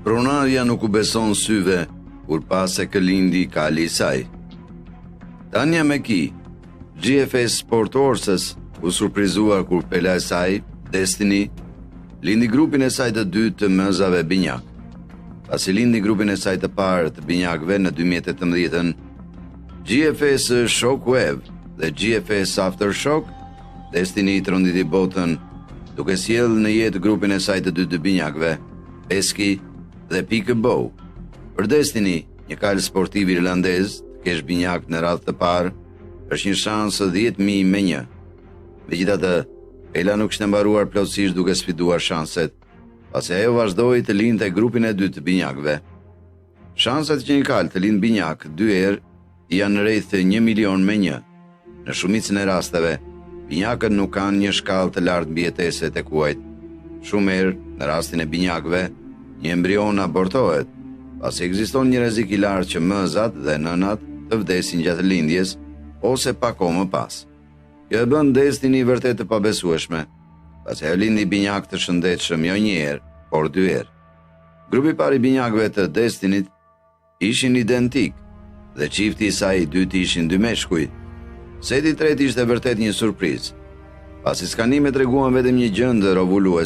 Pronarja nuk u beson syve kur pas e këlindi kali i saj. Tania Meki, GFS Sport Horses, u surprizuar kur pela e saj, Destiny, lindi grupin e saj të dytë të mëzave binjak. Pasi lindi grupin e saj të parë të binjakëve në 2018, GFS Shockwave dhe GFS Aftershock, Destiny i tronditi botën duke sjellë në jetë grupin e saj të dytë të binjakëve, Peski dhe Peekaboo. Për Destiny, një kal sportiv irlandez, të kesh binjak në radhë të parë, është një shansë 10.000 me 1. Megjithatë, Ela nuk ishte mbaruar plotësisht duke sfiduar shanset, pasi ajo vazhdoi të lindte grupin e dytë të binjakëve. Shanset që një kal të lind binjak 2 herë janë rreth 1 milion me 1. Në shumicën e rasteve, binjakët nuk kanë një shkallë të lartë mbijetese tek kuajt. Shumë herë, në rastin e binjakëve, një embrion abortohet, pasi ekziston një rrezik i lartë që mëzat dhe nënat të vdesin gjatë lindjes ose pak kohë më pas. Kjo e bën Destiny vërtet të pabesueshme, pasi ajo lindi binjak të shëndetshëm jo 1 herë, por 2 herë. Grupi i parë i binjakëve të Destinyt ishin identik dhe çifti i saj i dytë ishin 2 meshkuj. Seti i tretë ishte vërtet një surprizë, pasi skanimet treguan vetëm një gjendër ovuluese